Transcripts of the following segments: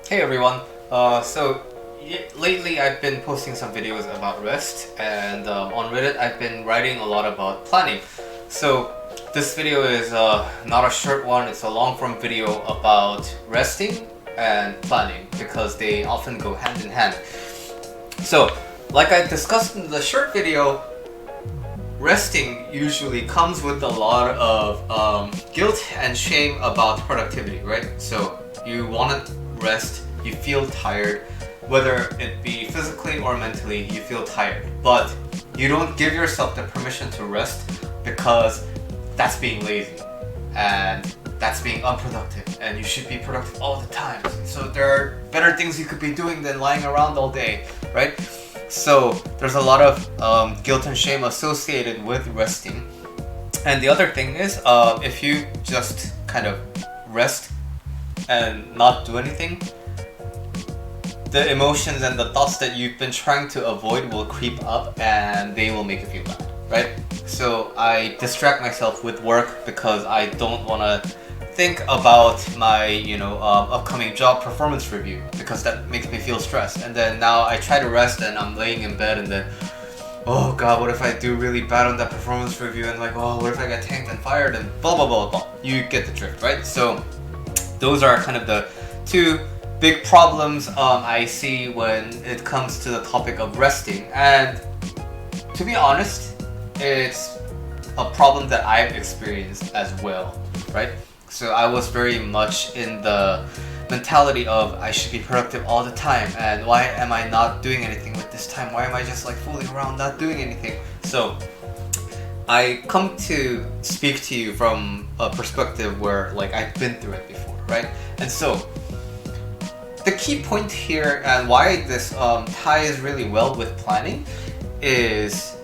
Hey everyone. Lately I've been posting some videos about rest, and on Reddit I've been writing a lot about planning. So this video is not a short one, it's a long form video about resting and planning because they often go hand in hand. So, like I discussed in the short video, resting usually comes with a lot of guilt and shame about productivity, right? So you want to rest, you feel tired, whether it be physically or mentally, you feel tired, but you don't give yourself the permission to rest because that's being lazy and that's being unproductive, and you should be productive all the time. So there are better things you could be doing than lying around all day, right? So there's a lot of guilt and shame associated with resting. And the other thing is, if you just kind of rest and not do anything, the emotions and the thoughts that you've been trying to avoid will creep up and they will make you feel bad, right? So I distract myself with work because I don't want to think about my upcoming job performance review because that makes me feel stressed. And then now I try to rest and I'm laying in bed and then, oh god, what if I do really bad on that performance review, and like, oh, what if I get tanked and fired, and blah blah blah blah. You get the drift, right? So those are kind of the two big problems I see when it comes to the topic of resting. And to be honest, it's a problem that I've experienced as well, right? So I was very much in the mentality of I should be productive all the time, and why am I not doing anything with this time? Why am I just like fooling around, not doing anything? So I come to speak to you from a perspective where like I've been through it before, right? And so the key point here and why this ties really well with planning is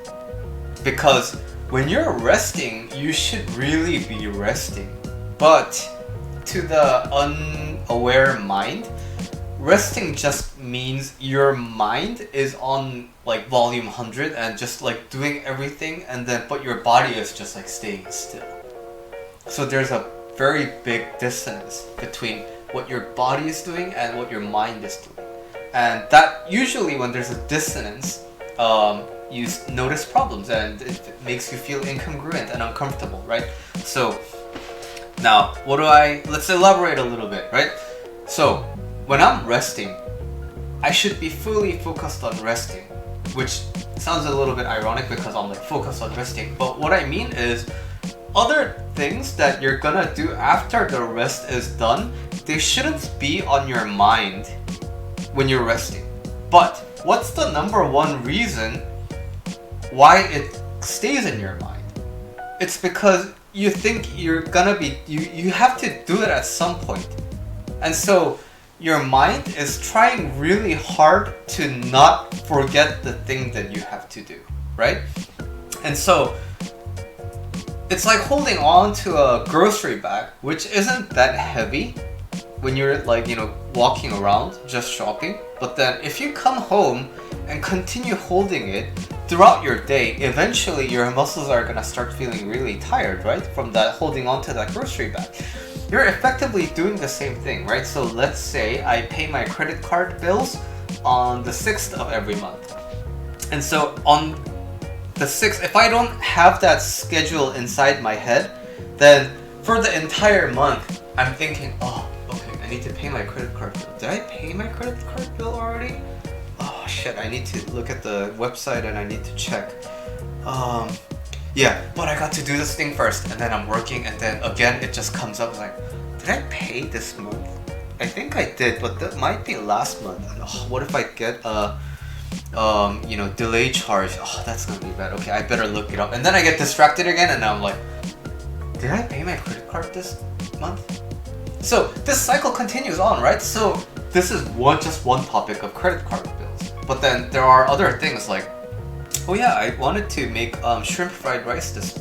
because when you're resting, you should really be resting. But to the unaware mind, resting just means your mind is on like volume 100 and just like doing everything, and then but your body is just like staying still. So there's a very big dissonance between what your body is doing and what your mind is doing. And that usually when there's a dissonance, you notice problems and it makes you feel incongruent and uncomfortable, right? So now, let's elaborate a little bit, right? So, when I'm resting, I should be fully focused on resting, which sounds a little bit ironic because I'm like focused on resting, but what I mean is other things that you're gonna do after the rest is done, they shouldn't be on your mind when you're resting. But what's the number one reason why it stays in your mind? It's because you think you're gonna be, you have to do it at some point. And so your mind is trying really hard to not forget the thing that you have to do, right? And so it's like holding on to a grocery bag, which isn't that heavy when you're like, walking around just shopping. But then if you come home and continue holding it throughout your day, eventually your muscles are gonna start feeling really tired, right? From that holding on to that grocery bag. You're effectively doing the same thing, right? So let's say I pay my credit card bills on the 6th of every month. And so on the 6th, if I don't have that schedule inside my head, then for the entire month, I'm thinking, oh, okay, I need to pay my credit card bill. Did I pay my credit card bill already? Oh shit, I need to look at the website and I need to check. Yeah, but I got to do this thing first, and then I'm working, and then again it just comes up like, did I pay this month? I think I did, but that might be last month. Oh, what if I get a delay charge? Oh, that's gonna be bad. Okay, I better look it up. And then I get distracted again, and I'm like, did I pay my credit card this month? So this cycle continues on, right? So this is just one topic of credit card bills. But then there are other things like, oh yeah, I wanted to make shrimp fried rice this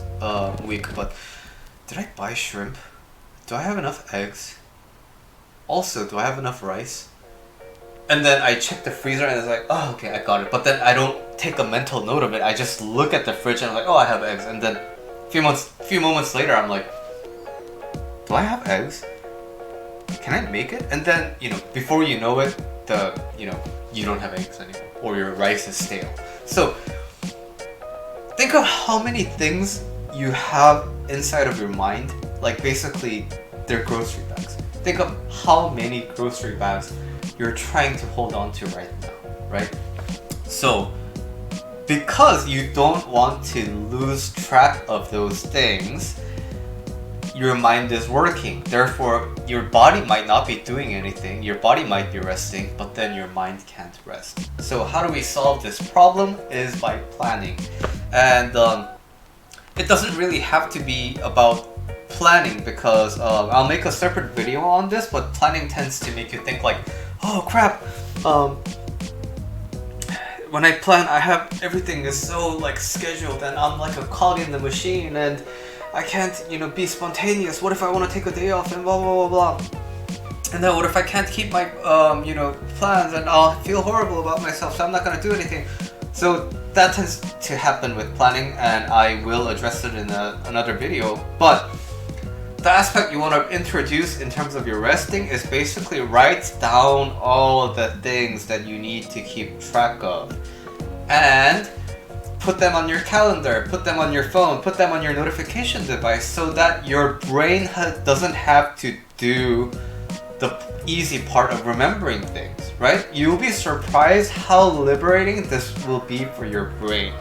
week, but did I buy shrimp? Do I have enough eggs? Also, do I have enough rice? And then I check the freezer and it's like, oh okay, I got it. But then I don't take a mental note of it. I just look at the fridge and I'm like, oh, I have eggs. And then a few moments later, I'm like, do I have eggs? can I make it? And then, before you know it, you don't have eggs anymore, or your rice is stale. So think of how many things you have inside of your mind, like basically they're grocery bags. Think of how many grocery bags you're trying to hold on to right now, right? So because you don't want to lose track of those things, your mind is working. Therefore, your body might not be doing anything. Your body might be resting, but then your mind can't rest. So how do we solve this problem? Is by planning. And it doesn't really have to be about planning, because I'll make a separate video on this, but planning tends to make you think like, oh crap, when I plan, I have everything is so like scheduled, and I'm like a cog in the machine, and I can't, be spontaneous. What if I want to take a day off and blah blah blah blah? And then what if I can't keep my plans, and I'll feel horrible about myself, so I'm not gonna do anything. So that tends to happen with planning, and I will address it in another video. But the aspect you want to introduce in terms of your resting is basically write down all the things that you need to keep track of, and put them on your calendar, put them on your phone, put them on your notification device, so that your brain doesn't have to do the easy part of remembering things, right? You'll be surprised how liberating this will be for your brain.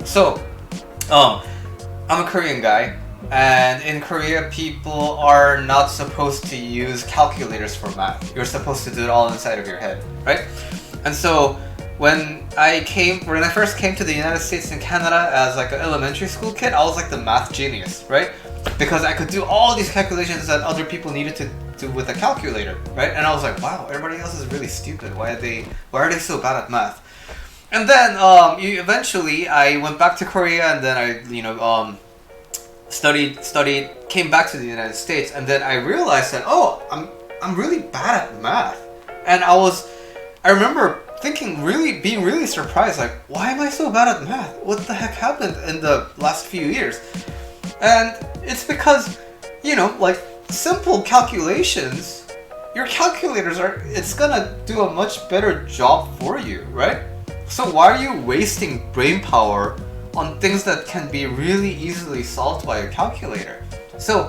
So, I'm a Korean guy, and in Korea, people are not supposed to use calculators for math. You're supposed to do it all inside of your head, right? And so, when I first came to the United States and Canada as like an elementary school kid, I was like the math genius, right? Because I could do all these calculations that other people needed to do with a calculator, right? And I was like, wow, everybody else is really stupid. Why are they so bad at math? And then eventually I went back to Korea, and then I studied, came back to the United States, and then I realized that I'm really bad at math. And I remember being really surprised, like, why am I so bad at math? What the heck happened in the last few years? And it's because, like simple calculations, your calculators it's gonna do a much better job for you, right? So why are you wasting brain power on things that can be really easily solved by a calculator? So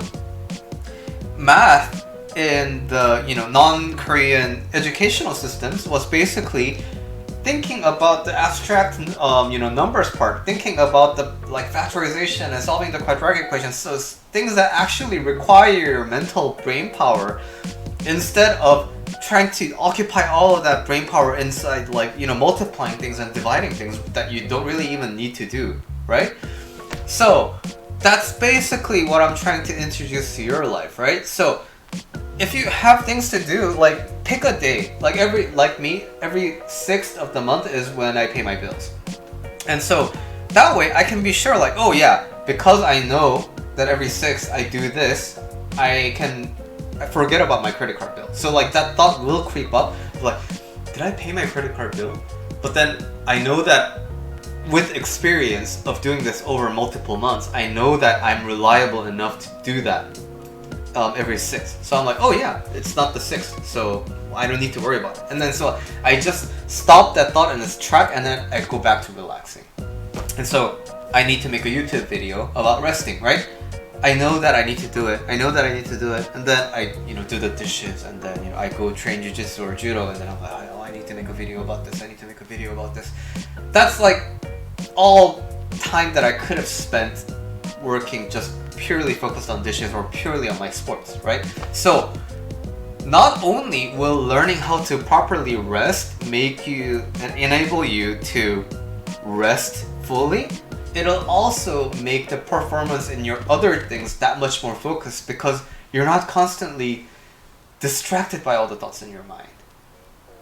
math in the non-Korean educational systems was basically thinking about the abstract numbers part, thinking about the like factorization and solving the quadratic equations, so things that actually require your mental brain power, instead of trying to occupy all of that brain power inside like multiplying things and dividing things that you don't really even need to do, right? So that's basically what I'm trying to introduce to your life, right? So if you have things to do, like pick a day, every 6th of the month is when I pay my bills. And so that way I can be sure, like, oh yeah, because I know that every 6th I do this, I forget about my credit card bill. So like that thought will creep up, like, did I pay my credit card bill? But then I know that with experience of doing this over multiple months, I know that I'm reliable enough to do that every 6th. So I'm like, oh yeah, it's not the 6th, so I don't need to worry about it. And then so I just stop that thought in its track, and then I go back to relaxing. And so I need to make a YouTube video about resting, right? I know that I need to do it. And then I do the dishes, and then I go train jiu-jitsu or judo, and then I'm like, oh, I need to make a video about this. That's like all time that I could have spent working just purely focused on dishes or purely on my sports, right? So not only will learning how to properly rest make you and enable you to rest fully, it'll also make the performance in your other things that much more focused, because you're not constantly distracted by all the thoughts in your mind,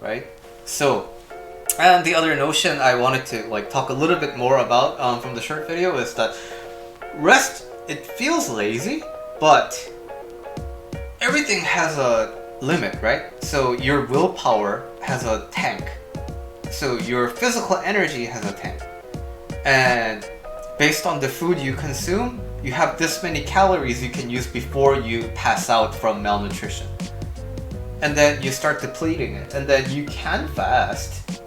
right? So, and the other notion I wanted to like talk a little bit more about from the short video is that rest, it feels lazy, but everything has a limit, right? So your willpower has a tank. So your physical energy has a tank. And based on the food you consume, you have this many calories you can use before you pass out from malnutrition. and then you start depleting it, and then you can fast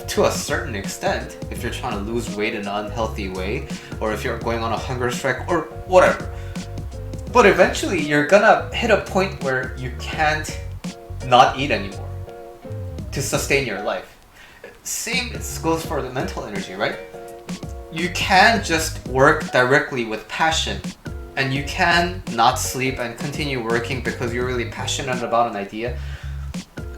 to a certain extent if you're trying to lose weight in an unhealthy way, or if you're going on a hunger strike or whatever. But eventually you're gonna hit a point where you can't not eat anymore to sustain your life. Same goes for the mental energy, right? You can just work directly with passion, and you can not sleep and continue working because you're really passionate about an idea.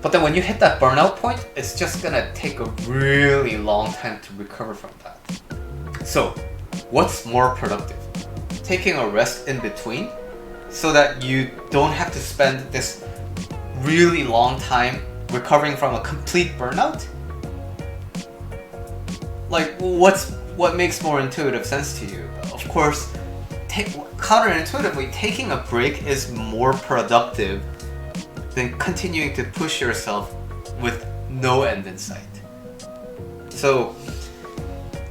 But then when you hit that burnout point, it's just gonna take a really long time to recover from that. So, what's more productive? Taking a rest in between so that you don't have to spend this really long time recovering from a complete burnout? Like, what makes more intuitive sense to you? Of course, counterintuitively, taking a break is more productive than continuing to push yourself with no end in sight. So,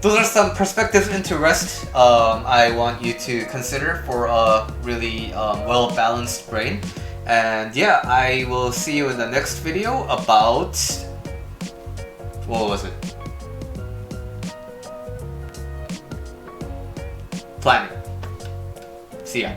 those are some perspectives into rest I want you to consider for a really well-balanced brain. And yeah, I will see you in the next video about... what was it? Planning. See ya.